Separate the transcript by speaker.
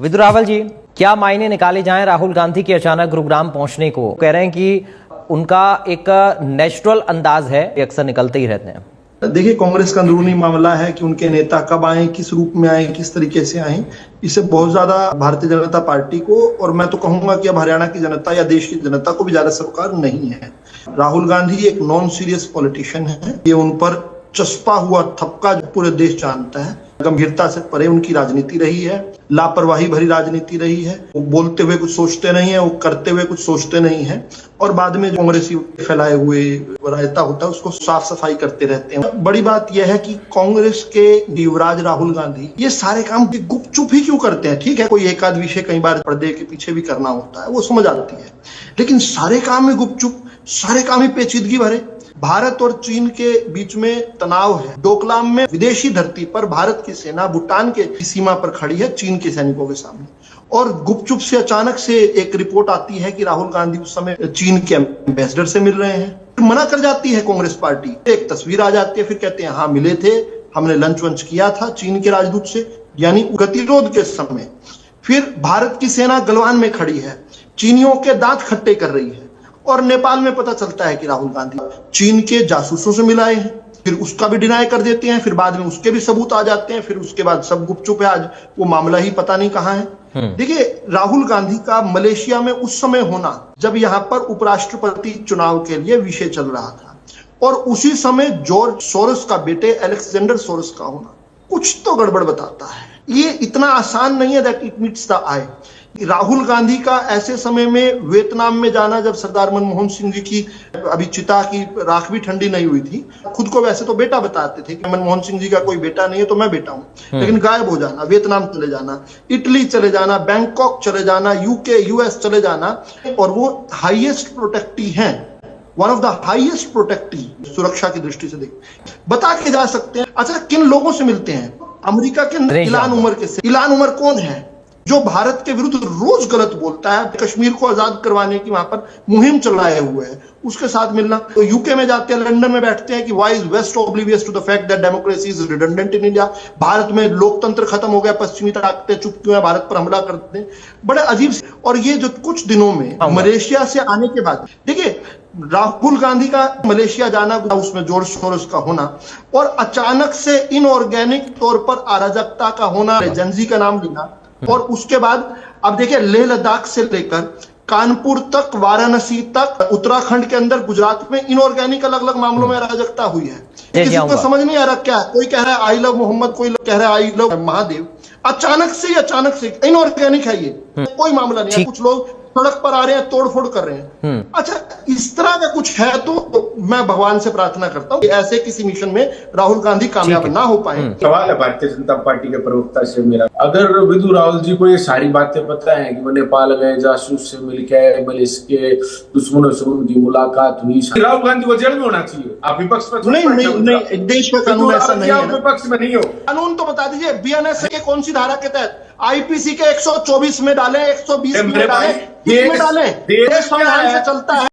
Speaker 1: विदु रावल जी, क्या मायने निकाले जाएं राहुल गांधी के अचानक गुरुग्राम पहुंचने को? कह रहे हैं कि उनका एक नेचुरल अंदाज है, अक्सर निकलते ही रहते हैं।
Speaker 2: देखिए, कांग्रेस का अंदरूनी मामला है कि उनके नेता कब आए, किस रूप में आए, किस तरीके से आए, इससे बहुत ज्यादा भारतीय जनता पार्टी को, और मैं तो कहूंगा कि अब हरियाणा की जनता या देश की जनता को भी ज्यादा सरोकार नहीं है। राहुल गांधी एक नॉन सीरियस पॉलिटिशियन है। ये उन पर चस्पा हुआ थपका पूरे देश जानता है। गंभीरता से परे उनकी राजनीति रही है, लापरवाही भरी राजनीति रही है। वो बोलते हुए कुछ सोचते नहीं है, वो करते हुए कुछ सोचते नहीं है, और बाद में जो कांग्रेसी फैलाए हुए रायता होता है उसको साफ सफाई करते रहते हैं। बड़ी बात यह है कि कांग्रेस के युवराज राहुल गांधी ये सारे काम गुपचुप ही क्यों करते हैं? ठीक है, कोई एक आध विषय कई बार पर्दे के पीछे भी करना होता है, वो समझ आती है, लेकिन सारे काम में गुपचुप, सारे काम ही पेचीदगी भरे। भारत और चीन के बीच में तनाव है। डोकलाम में विदेशी धरती पर भारत की सेना भूटान के सीमा पर खड़ी है चीन के सैनिकों के सामने, और गुपचुप से अचानक से एक रिपोर्ट आती है कि राहुल गांधी उस समय चीन के एम्बेसडर से मिल रहे हैं। मना कर जाती है कांग्रेस पार्टी। एक तस्वीर आ जाती है, फिर कहते हैं हाँ मिले थे, हमने लंच वंच किया था चीन के राजदूत से, यानी गतिरोध के समय। फिर भारत की सेना गलवान में खड़ी है, चीनियों के दांत खट्टे कर रही है, और नेपाल में पता चलता है कि राहुल गांधी चीन के जासूसों से मिलाए हैं। फिर उसका भी डिनाई कर देते हैं, फिर बाद में उसके भी सबूत आ जाते हैं, फिर उसके बाद सब गुपचुप है। आज वो मामला ही पता नहीं कहां है। देखिए, राहुल गांधी का मलेशिया में उस समय होना जब यहां पर उपराष्ट्रपति चुनाव के लिए विषय चल रहा था, और उसी समय जॉर्ज सोरोस का बेटे अलेक्जेंडर सोरोस का होना कुछ तो गड़बड़ बताता है। ये इतना आसान नहीं है दैट इट मीट्स द आई। राहुल गांधी का ऐसे समय में वियतनाम में जाना, जब सरदार मनमोहन सिंह जी की अभी चिता की राख भी ठंडी नहीं हुई थी, खुद को वैसे तो बेटा बताते थे कि मनमोहन सिंह जी का कोई बेटा नहीं है तो मैं बेटा हूं, लेकिन गायब हो जाना, वियतनाम चले जाना, इटली चले जाना, बैंकॉक चले जाना, यूके यूएस चले जाना, और वो हाईएस्ट प्रोटेक्टी हैं, one of the highest protectee सुरक्षा की दृष्टि से देख बता के जा सकते हैं। अच्छा, किन लोगों से मिलते हैं? अमेरिका के इलान उमर के से। इलान उमर कौन है? जो भारत के विरुद्ध रोज गलत बोलता है, कश्मीर को आजाद करवाने की वहां पर मुहिम चलाए हुए है, उसके साथ मिलना। तो यूके में जाते हैं, लंदन में बैठते हैं कि why is West oblivious to the fact that democracy is redundant in India. Bharat में लोकतंत्र खत्म हो गया, पश्चिमी ताकतें चुप क्यों है, भारत पर हमला करते हैं, बड़े अजीब। और ये जो कुछ दिनों में मलेशिया से आने के बाद, देखिए राहुल गांधी का मलेशिया जाना, उसमें जॉर्ज सोरोस का होना, और अचानक से इनऑर्गेनिक तौर पर अराजकता का होना, एजेंसी का नाम लेना, और उसके बाद अब देखिए लेह लद्दाख से लेकर कानपुर तक, वाराणसी तक, उत्तराखंड के अंदर, गुजरात में इनऑर्गेनिक अलग अलग मामलों में अराजकता हुई है। किसी को समझ नहीं आ रहा क्या, कोई कह रहा है आई लव मोहम्मद, कोई कह रहा है आई लव महादेव। अचानक से इनऑर्गेनिक है ये, कोई मामला नहीं है। कुछ लोग सड़क पर आ रहे हैं, तोड़फोड़ कर रहे हैं। अच्छा, इस तरह का कुछ है तो मैं भगवान से प्रार्थना करता हूँ ऐसे किसी मिशन में राहुल गांधी कामयाब ना हो पाए।
Speaker 3: सवाल है भारतीय जनता पार्टी के प्रवक्ता से मेरा, अगर विदु रावल जी को ये सारी बातें पता है कि वो नेपाल गए, जासूस से मिलकर मलेशिया के दुश्मनों से उनकी मुलाकात हुई, राहुल गांधी को जेल में होना चाहिए। आप विपक्ष में
Speaker 2: नहीं, देश का कानून ऐसा नहीं है।
Speaker 3: विपक्ष में नहीं हो,
Speaker 2: कानून तो बता दीजिए, बीएनएस के कौन सी धारा के तहत? आईपीसी के 124 में डालें, 120 में डालें, में डालें, देश संविधान से चलता है।